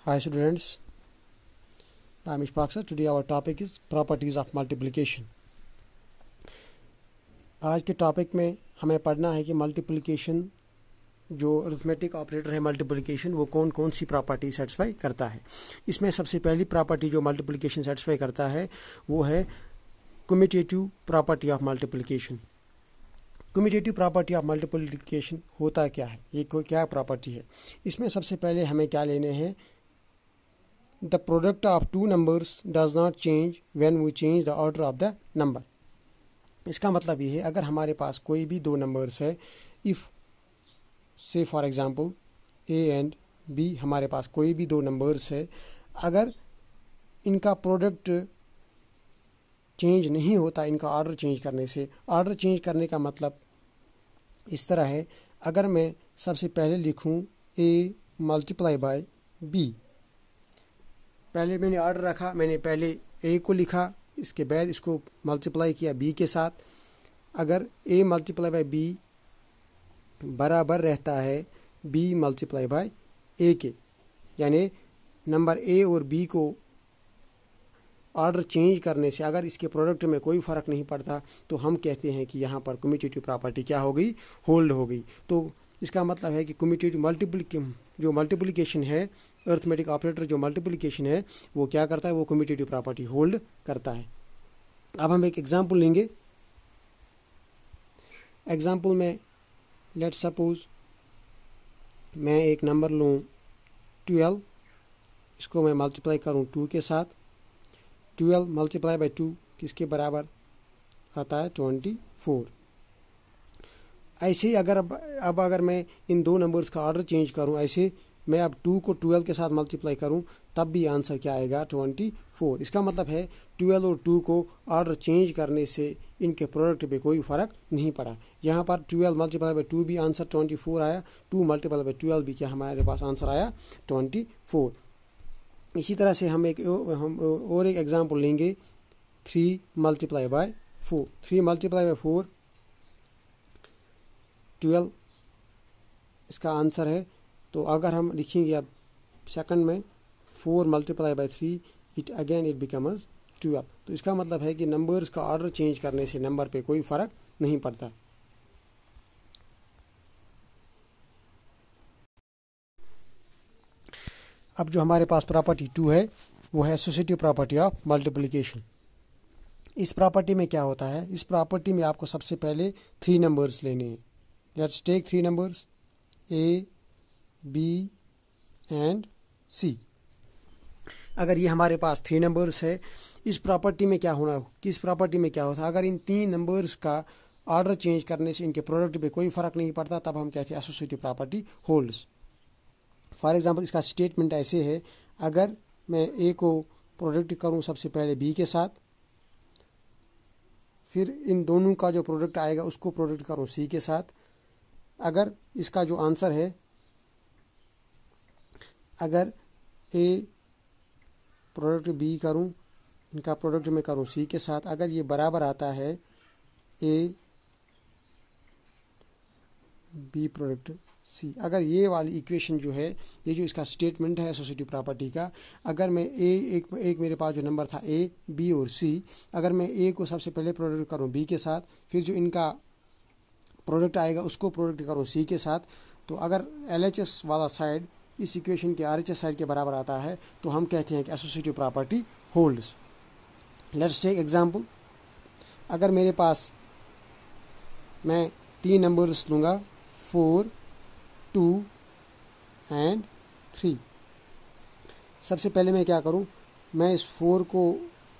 Hi students, I am Ishfaq sir. Today our topic is properties of multiplication. आज के topic में हमें पढ़ना है कि मल्टीप्लिकेशन जो अरिथमेटिक ऑपरेटर है मल्टीप्लिकेशन वो कौन कौन सी प्रॉपर्टी सेटिस्फाई करता है। इसमें सबसे पहली प्रॉपर्टी जो मल्टीप्लिकेशन सेटिस्फाई करता है वो है commutative property of multiplication. Commutative property of multiplication होता क्या है, ये कोई क्या प्रॉपर्टी है। इसमें सबसे पहले हमें क्या लेने हैं, the product of two numbers does not change when we change the order of the number। इसका मतलब ये है अगर हमारे पास कोई भी दो नंबर्स है, इफ़ से for example a and b, हमारे पास कोई भी दो नंबर्स है, अगर इनका प्रोडक्ट चेंज नहीं होता इनका ऑर्डर चेंज करने से। ऑर्डर चेंज करने का मतलब इस तरह है, अगर मैं सबसे पहले लिखूं a मल्टीप्लाई बाय b, पहले मैंने ऑर्डर रखा, मैंने पहले a को लिखा, इसके बाद इसको मल्टीप्लाई किया b के साथ। अगर a मल्टीप्लाई बाय b बराबर रहता है b मल्टीप्लाई बाय a के, यानी नंबर a और b को ऑर्डर चेंज करने से अगर इसके प्रोडक्ट में कोई फ़र्क नहीं पड़ता तो हम कहते हैं कि यहाँ पर कम्यूटेटिव प्रॉपर्टी क्या हो गई, होल्ड हो गई। तो इसका मतलब है कि कम्यूटेटिव जो मल्टीप्लिकेशन है, अरिथमेटिक ऑपरेटर जो मल्टीप्लिकेशन है वो क्या करता है, वो कम्यूटेटिव प्रॉपर्टी होल्ड करता है। अब हम एक एग्जांपल लेंगे। एग्जांपल में लेट्स सपोज मैं एक नंबर लूँ 12, इसको मैं मल्टीप्लाई करूँ 2 के साथ। 12 मल्टीप्लाई बाय 2 किसके बराबर आता है 24। ऐसे ही अगर मैं इन दो नंबर्स का ऑर्डर चेंज करूं, ऐसे मैं अब 2 को 12 के साथ मल्टीप्लाई करूं तब भी आंसर क्या आएगा 24। इसका मतलब है 12 और 2 को ऑर्डर चेंज करने से इनके प्रोडक्ट पे कोई फ़र्क नहीं पड़ा। यहाँ पर 12 मल्टीप्लाई बाय 2 भी आंसर 24 आया, 2 मल्टीप्लाई बाय 12 भी क्या हमारे पास आंसर आया 24। इसी तरह से हम और एक एग्जांपल लेंगे 3 मल्टीप्लाई बाय 4। 3 मल्टीप्लाई बाय 4 12 इसका आंसर है। तो अगर हम लिखेंगे अब सेकंड में 4 मल्टीप्लाई बाय 3 इट बिकम्स 12। तो इसका मतलब है कि नंबर्स का ऑर्डर चेंज करने से नंबर पे कोई फ़र्क नहीं पड़ता। अब जो हमारे पास प्रॉपर्टी 2 है वो है एसोसिएटिव प्रॉपर्टी ऑफ मल्टीप्लिकेशन। इस प्रॉपर्टी में क्या होता है, इस प्रॉपर्टी में आपको सबसे पहले 3 नंबर्स लेने हैं। Let's take 3 numbers a, b and c। अगर ये हमारे पास 3 नंबर्स है, इस प्रॉपर्टी में क्या होना, किस प्रॉपर्टी में क्या होता है, अगर इन 3 नंबर्स का ऑर्डर चेंज करने से इनके प्रोडक्ट पे कोई फ़र्क नहीं पड़ता तब हम कहते हैं associative property holds. For example इसका स्टेटमेंट ऐसे है, अगर मैं a को प्रोडक्ट करूं सबसे पहले b के साथ, फिर इन दोनों का जो प्रोडक्ट आएगा उसको प्रोडक्ट करूं c के साथ। अगर इसका जो आंसर है, अगर a प्रोडक्ट b करूं, इनका प्रोडक्ट में करूं c के साथ, अगर ये बराबर आता है a b प्रोडक्ट c, अगर ये वाली इक्वेशन जो है, ये जो इसका स्टेटमेंट है एसोसिएटिव प्रॉपर्टी का, अगर मैं एक मेरे पास जो नंबर था a b और c, अगर मैं a को सबसे पहले प्रोडक्ट करूं b के साथ, फिर जो इनका प्रोडक्ट आएगा उसको प्रोडक्ट करो c के साथ, तो अगर LHS वाला साइड इस इक्वेशन के RHS साइड के बराबर आता है तो हम कहते हैं कि associative property holds. Let's take example. अगर मेरे पास मैं 3 नंबर्स लूँगा 4, 2 एंड 3। सबसे पहले मैं क्या करूँ, मैं इस 4 को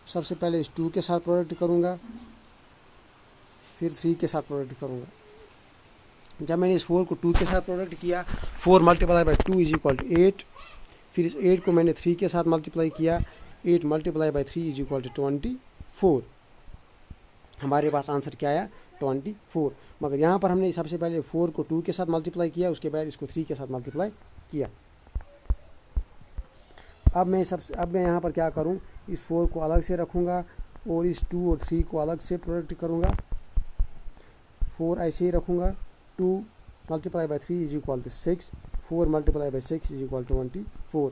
सबसे पहले इस 2 के साथ प्रोडक्ट करूँगा, फिर 3 के साथ प्रोडक्ट करूँगा। जब मैंने इस 4 को 2 के साथ प्रोडक्ट किया, 4 multiply by 2 is equal to 8। फिर इस 8 को मैंने 3 के साथ मल्टीप्लाई किया, 8 multiply by 3 is equal to 24। हमारे पास आंसर क्या आया 24। मगर यहाँ पर हमने सबसे पहले 4 को 2 के साथ मल्टीप्लाई किया, उसके बाद इसको 3 के साथ मल्टीप्लाई किया। अब मैं यहाँ पर क्या करूँ, इस 4 को अलग से रखूँगा और इस 2 और 3 को अलग से प्रोडक्ट करूँगा। 4 ऐसे ही रखूँगा, 2 multiply by 3 is equal to 6, 4 multiply by 6 is equal to 24।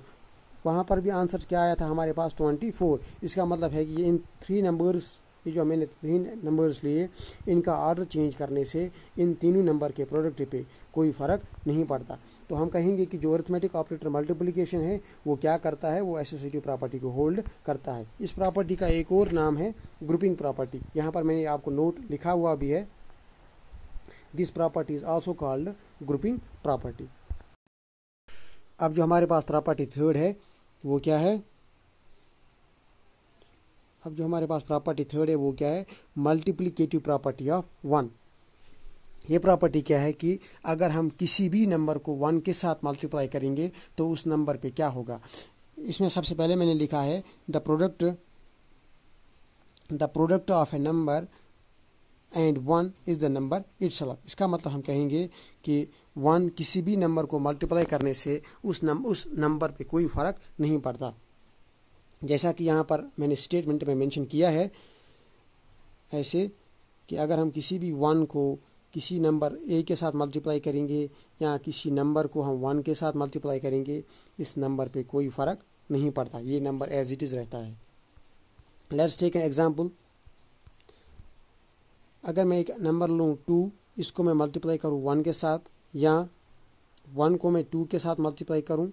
वहाँ पर भी आंसर क्या आया था हमारे पास 24। इसका मतलब है कि इन 3 नंबर्स, ये जो मैंने 3 नंबर्स लिए, इनका ऑर्डर चेंज करने से इन तीनों नंबर के प्रोडक्ट पे कोई फ़र्क नहीं पड़ता। तो हम कहेंगे कि जो अरिथमेटिक ऑपरेटर मल्टीप्लिकेशन है वो क्या करता है, वो एसोसिएटिव प्रॉपर्टी को होल्ड करता है। इस प्रॉपर्टी का एक और नाम है ग्रुपिंग प्रॉपर्टी। यहाँ पर मैंने आपको नोट लिखा हुआ भी है, this property is also called grouping property. अब जो हमारे पास प्रॉपर्टी थर्ड है वो क्या है, वो क्या है, मल्टीप्लिकेटिव प्रॉपर्टी ऑफ 1। ये प्रॉपर्टी क्या है कि अगर हम किसी भी नंबर को 1 के साथ मल्टीप्लाई करेंगे तो उस नंबर पे क्या होगा। इसमें सबसे पहले मैंने लिखा है the product of A number and 1 is the number itself. इसका मतलब हम कहेंगे कि 1 किसी भी नंबर को मल्टीप्लाई करने से उस नंबर पे कोई फ़र्क नहीं पड़ता। जैसा कि यहाँ पर मैंने स्टेटमेंट में मेंशन किया है, ऐसे कि अगर हम किसी भी 1 को किसी नंबर ए के साथ मल्टीप्लाई करेंगे या किसी नंबर को हम 1 के साथ मल्टीप्लाई करेंगे, इस नंबर पे कोई फ़र्क नहीं पड़ता, ये नंबर एज इट इज़ रहता है। Let's take an example. अगर मैं एक नंबर लूँ 2, इसको मैं मल्टीप्लाई करूँ 1 के साथ या 1 को मैं 2 के साथ मल्टीप्लाई करूँ,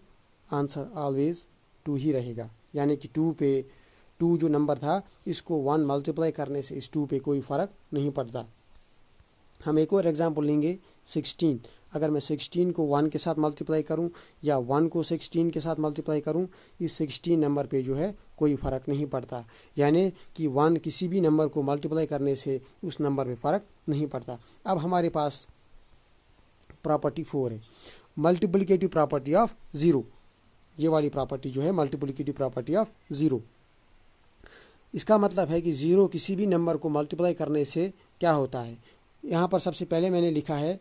आंसर ऑलवेज 2 ही रहेगा। यानी कि 2 जो नंबर था इसको 1 मल्टीप्लाई करने से इस 2 पे कोई फ़र्क नहीं पड़ता। हम एक और एग्जांपल लेंगे 16। अगर मैं 16 को 1 के साथ मल्टीप्लाई करूं या 1 को 16 के साथ मल्टीप्लाई करूं, इस 16 नंबर पे जो है कोई फ़र्क नहीं पड़ता। यानी कि 1 किसी भी नंबर को मल्टीप्लाई करने से उस नंबर पे फ़र्क नहीं पड़ता। अब हमारे पास प्रॉपर्टी 4 है, मल्टीप्लिकेटिव प्रॉपर्टी ऑफ 0। ये वाली प्रॉपर्टी जो है मल्टीप्लिकेटिव प्रॉपर्टी ऑफ 0। इसका मतलब है कि 0 किसी भी नंबर को मल्टीप्लाई करने से क्या होता है। यहाँ पर सबसे पहले मैंने लिखा है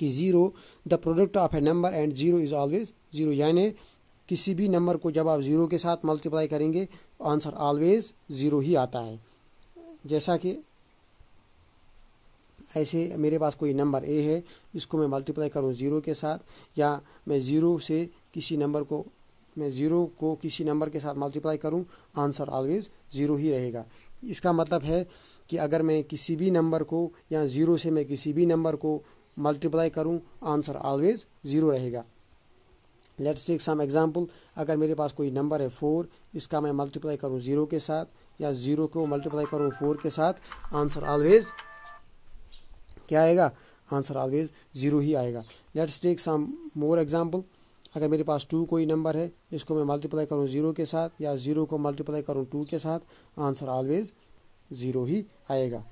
कि 0 the product of A number and 0 is always 0। यानी किसी भी नंबर को जब आप 0 के साथ मल्टीप्लाई करेंगे आंसर ऑलवेज 0 ही आता है। जैसा कि ऐसे मेरे पास कोई नंबर ए है, इसको मैं मल्टीप्लाई करूँ 0 के साथ, या मैं 0 को किसी नंबर के साथ मल्टीप्लाई करूँ, आंसर ऑलवेज 0 ही रहेगा। इसका मतलब है कि अगर मैं किसी भी नंबर को या 0 से मैं किसी भी नंबर को मल्टीप्लाई करूं, आंसर ऑलवेज 0 रहेगा। Let's take some example. अगर मेरे पास कोई नंबर है 4, इसका मैं मल्टीप्लाई करूं 0 के साथ या 0 को मल्टीप्लाई करूं 4 के साथ, आंसर ऑलवेज क्या आएगा, आंसर ऑलवेज 0 ही आएगा। Let's take some more example. अगर मेरे पास 2 कोई नंबर है, इसको मैं मल्टीप्लाई करूँ 0 के साथ या 0 को मल्टीप्लाई करूँ 2 के साथ, आंसर ऑलवेज 0 ही आएगा।